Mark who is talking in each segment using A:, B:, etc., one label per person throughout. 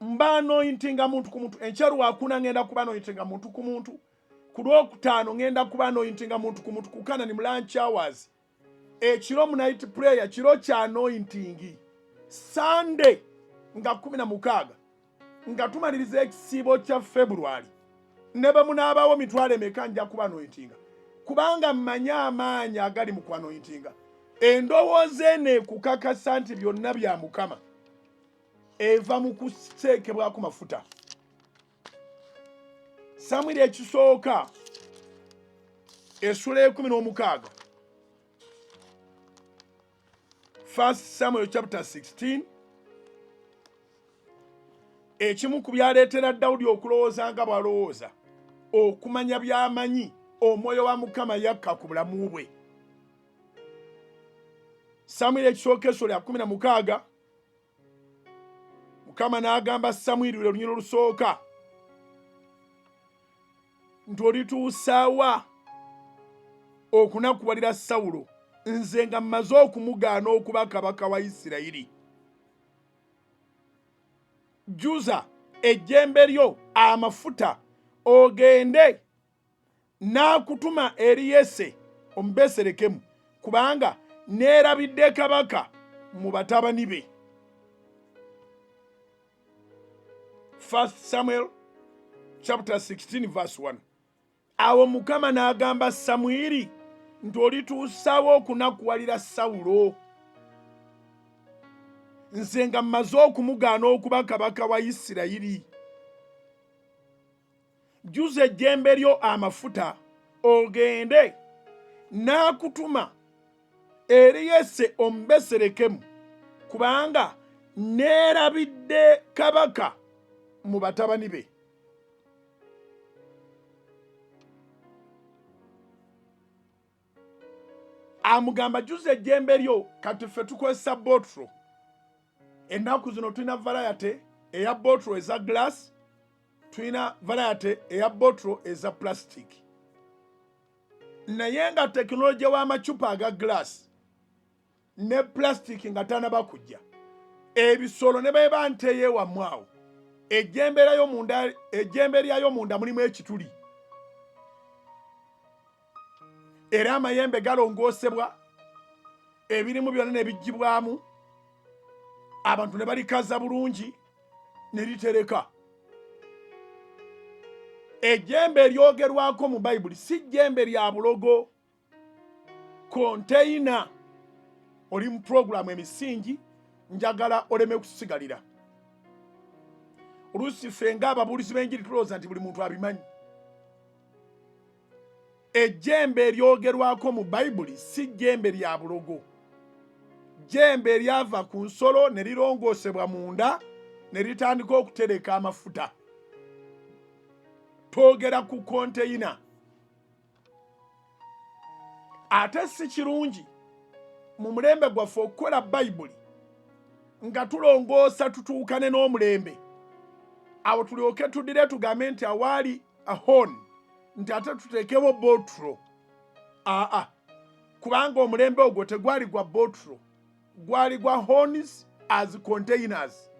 A: mba anointinga muntu ku muntu. Enkya lwakuna ngenda kuba anointinga muntu ku muntu. Ku lwokutaano ngenda kuba anointinga muntu ku muntu. Kukana ni mu lunch hours. Ekiro mu night prayer kiro kya anointing. Sunday nga 16 nga tumaliriza ekisiibo kya February. Ne bwe munaabawo mitwalo emeka nja kuba anointinga. Kubanga mmanya amaanyi agali mu kwanointinga. Endowooza eno ekukakasa nti byonna bya Mukama eva mu kuteekebwako mafuta. Samwiri ekisooka essula 16. 1 Samuel chapter 16. Ekimu ku byaleetera Dawudi okulowooza nga bw'alowooza, okumanya by'amanyi omwoyo wa Mukama yakka ku bulamu bwe. Samwiri ekisooka essula 16. Mukama n'agamba Samwiri lwe lunyiro lusooka nti olituusaawa okunakuwalira Sawulo, nze nga mmaze okumugaana okuba kabaka wa Isirayiri. Jjuza ejjembe lyo amafuta ogende n'akutuma eri Yese Omubeserekemu, kubanga neerabidde kabaka mu batabani be. 1 Samuel chapter 16 verse 1. Awo Mukama n'agamba Samwiri nti olituusaawo okunakuwalira Sawulo, nze nga mmaze okumugaana okuba kabaka wa Isirayiri. Jjuza ejjembe lyo amafuta ogende n'akutuma eri Yese Omubeserekemu, kubanga neerabidde kabaka mu batabani be. Amugamba jjuza ejjembe lyo. Kati ffe tukozesa botro. Ennaku zino tulina variety eya botro eza glass, tulina variety eya botro eza plastic. Naye nga tekinologiya w'amacupa aga glass ne plastic nga tanaba kujja, ebisolo ne beba nteye wammwe awo, ejjembe lyayo munda mulimu ekituli, era amayembe galongoosebwa, ebirimu byonna ne bijjibwamu, abantu ne balikaza bulungi ne litereka. Ejjembe eryogerwako mu Bayibuli si jjembe lya bulogo. Konteyina oli mu puroguramu emisingi, njagala oleme kusigalira. Oluusi ffe ng'ababuulizi b'enjiri tulowooza nti buli muntu abimanyi. Ejjembe eryogerwako mu Bayibuli si jjembe lya bulogo. Jjembe eryava ku nsolo ne lirongoosebwa munda ne litandika okutereka amafuta. Twogera ku konteyina. Ate si kirungi mu mulembe gwaffe okukola Bayibuli nga tulongoosa tutuukane n'omulembe, awo tulyoke tuddire tugambe nti awaali ahon nti ate tuteekemo botro. Kubanga omulembe ogwo tegwali gwa botro, gwali gwa horns as containers.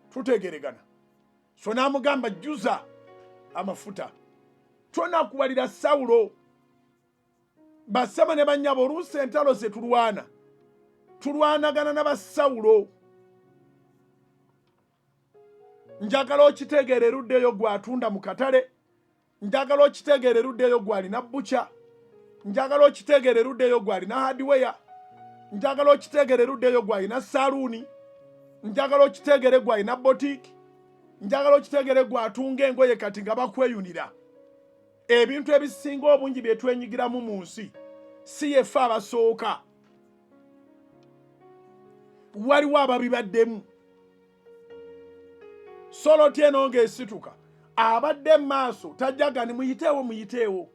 A: Tutegeregana. So n'amugamba jjuza amafuta. Tonakuwalira Sawulo. Basaba ne bannyabo oluusi entalo ze tulwanagana n'Abasawulo. Njagala okitegeere eruddeyo gw'atunda mu katale. Njagala okitegeere eruddeyo gw'alina bbuca. Njagala okitegeere eruddeyo gw'alina hardware. Njagala okitegeere eruddeyo gw'alina saluuni. Njagala okitegeere gw'alina boutique. Njagala okitegeere gw'atunga engoye kati nga bakweyunira. Ebintu ebisinga obungi bye twenyigiramu mu nsi si yeffe abasooka. Waliwo ababibaddemu. Soloti eno ng'esituka abadde mu maaso tajjaga ni muyiteewo.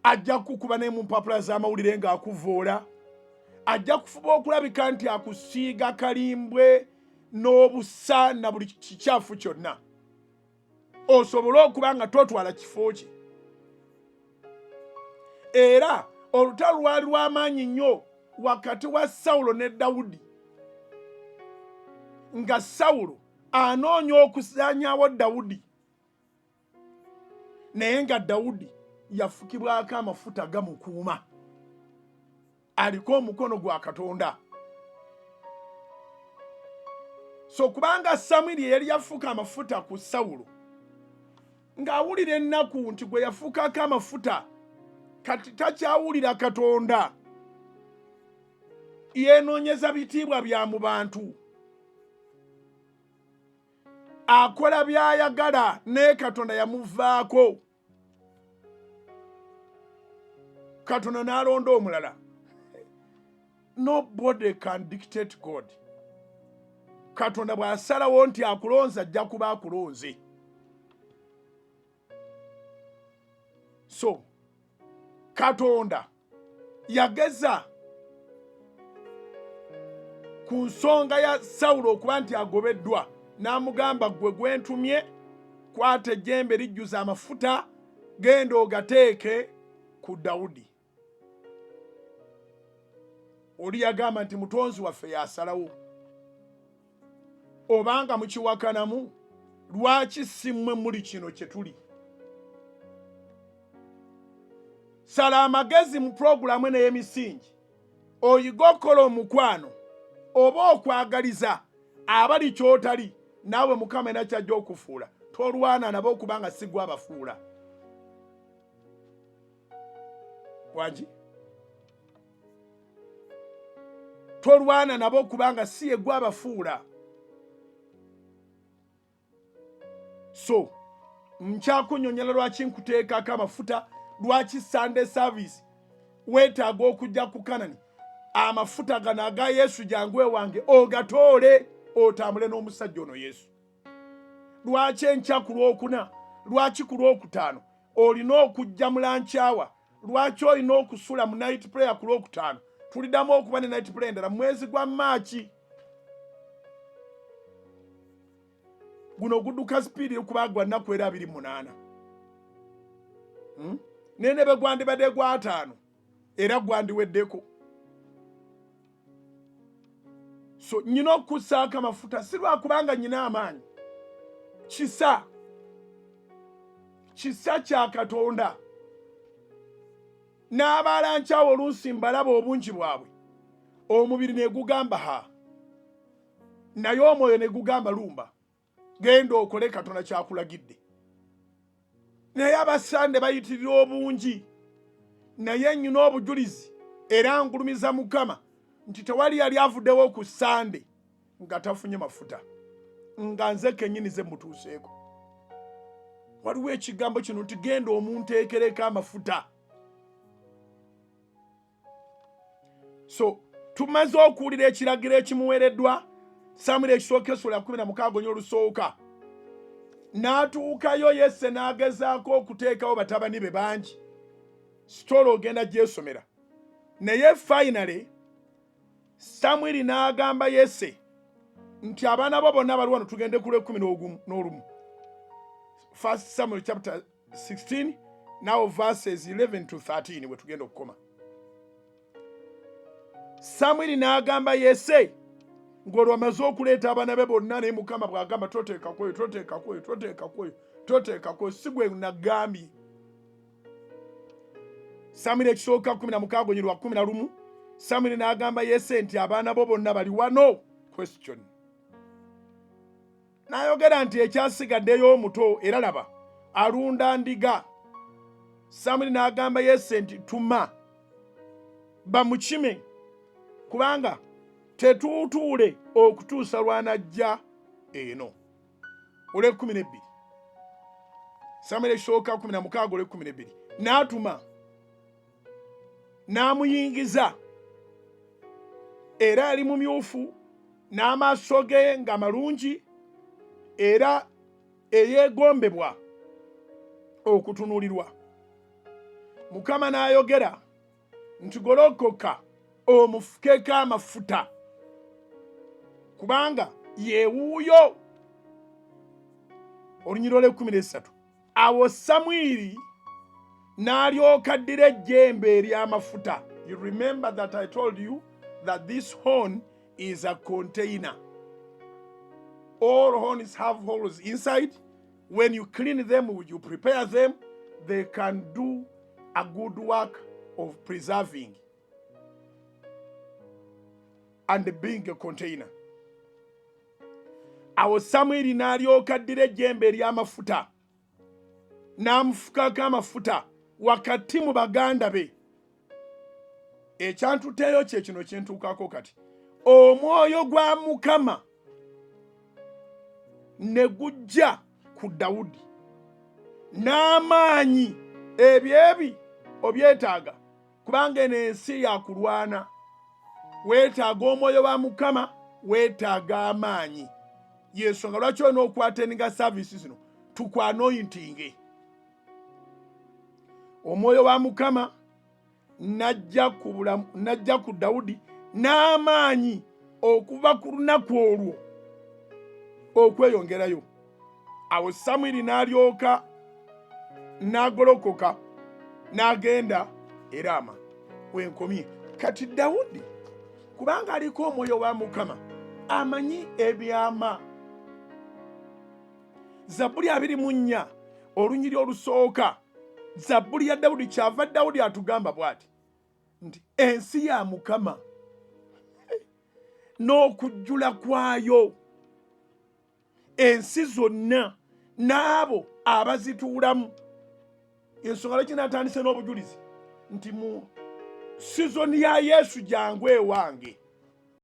A: Ajja kukuba ne mu mpapula z'amawulire ng'akuvoola. Ajja kufuba okulabika nti akusiiga kalimbwe n'obusa na buli kikyafu kyonna. Osobola okuba nga totwala kifo kye. Era olutalo lwali lw'amaanyi nnyo wakati wa Sawulo ne Dawudi nga Sawulo anoonya okusaanyaawo Dawudi naye nga Dawudi yafukibwako amafuta gamukuuma aliko omukono gwa Katonda. So kubanga Samwiri yali yafuka amafuta ku Sawulo ng'awulira ennaku nti gwe yafukako amafuta kati takyawulira Katonda, yeenoonyeza bitiibwa bya mu bantu, akola by'ayagala naye Katonda yamuvaako. Katonda n'alonda omulala. Nobody can dictate God. Katonda bw'asalawo nti akulonza ajja kuba akulonze. So Katonda yageza ku nsonga ya Sawulo okuba nti agobeddwa, n'amugamba gwe gwentumye kwata ejjembe lijjuza amafuta genda ogateeke ku Dawudi. Oli yagamba nti mutonzi waffe yasalawo. Obanga mukiwakanamu, lwaki si mmwe muli kino kye tuli? Sala amagezi mu puroguramu n'ey'emisingi, oyiga okukola omukwano oba okwagaliza abali ky'otali, naawe Mukama era kyajja okufuula. Tolwana nabo okubanga si gwe abafuula. Wangi? Tolwana nabo okubanga si ye gwe abafuula. So nkyakunnyonnyola lwaki nkuteekako amafuta, lwaki Sunday service weetaaga okujja ku Kanani. Amafuta gano aga Yesu jangu ewange ogatoole otambule n'omusajja ono Yesu. Lwaki enkya ku Lwokuna, lwaki ku Lwokutaano olina okujja mu lankyawa, lwaki olina okusula mu night prayer ku Lwokutaano? Tuliddamu okuba ne night prayer endala mwezi gwa Maachi. Guno gudduka sipiidi okuba gwa nnaku era 28. Nene bwe gwandibadde gwa 5 era gwandiweddeko. So nyina okussaako amafuta si lwakubanga nyina amaanyi. Kisa kya Katonda. N'abalankyawo oluusi mbalaba obungi bwabwe, omubiri ne gugamba ha, naye omwoyo ne gugamba lumba, genda okole Katonda kyakulagidde. Naye abasande bayitirira obungi, naye nyina obujulizi era ngulumiza Mukama nti tewali yali avuddewo ku Sande nga tafunye mafuta, nga nze kennyini ze mutuuseeko. Waliwo ekigambo kino nti genda omunteekereko amafuta. So tumaze okuwulira ekiragiro ekimuweereddwa Samwiri ekisooka essula 16 nnyo olusooka. N'atuukayo Yese n'agezaako okuteekawo batabani be bangi. Sitoola ogenda gyesomera. Naye finally Samwiri n'agamba Yese nti abaana bo bonna bali wano, tugende ku 11. 1 Samuel chapter 16 now verses 11 to 13 we tugenda okukoma. Samwiri n'agamba Yese ng'olwo amaze okuleeta abaana be bonna, naye Mukama bw'agamba toteekakweyo si gwe nagambye. Samwiri ekisooka 16 nnyo 11. Samwiri n'agamba Yese nti abaana bo bonna bali wano? Question. N'ayogera nti ekyasigaddeyo omuto era laba alunda ndiga. Samwiri n'agamba Yese nti tuma bamukime, kubanga tetuutuule okutuusa lwanajja eno. 12. Samwiri ekisooka 16 12. N'atuma n'amuyingiza, era ali mumyufu n'amaaso ge nga malungi era eyeegombebwa okutunulirwa. Mukama n'ayogera nti golokoka omufukeko amafuta, kubanga yeewuuyo. Olunyiriro 13. Awo Samwiri n'alyoka addira ejjembe ery'amafuta. You remember that I told you that this horn is a container. All horns have holes inside. When you clean them, when you prepare them, they can do a good work of preserving and being a container. Awo Samwiri n'alyoka addira ejjembe ery'amafuta n'amufukako amafuta wakati mu baganda be. Ekyantuteeyo kye kino kyentuukako kati. Omwoyo gwa Mukama ne gujja ku Dawudi n'amaanyi ebyebi obyetaaga kubanga eno ensi yakulwana. Weetaaga omwoyo wa Mukama, weetaaga amaanyi. Yensonga lwaki olina okwateninga services zino tukwanointinge. Omwoyo wa Mukama najja ku Dawudi n'amaanyi okuva ku lunaku olwo okweyongerayo. Awo Samwiri n'alyoka n'agolokoka n'agenda e Rama wenkomye. Kati Dawudi kubanga aliko omwoyo wa Mukama amanyi ebyama. Zabbuli 24 olunyiri olusooka, Zabbuli ya Dawudi, kyava Dawudi atugamba bw'ati nti ensi ya Mukama n'okujjula kwayo, ensi zonna n'abo abazituulamu. Ensonga lwaki natandise n'obujulizi nti mu sizoni ya Yesu jangu ewange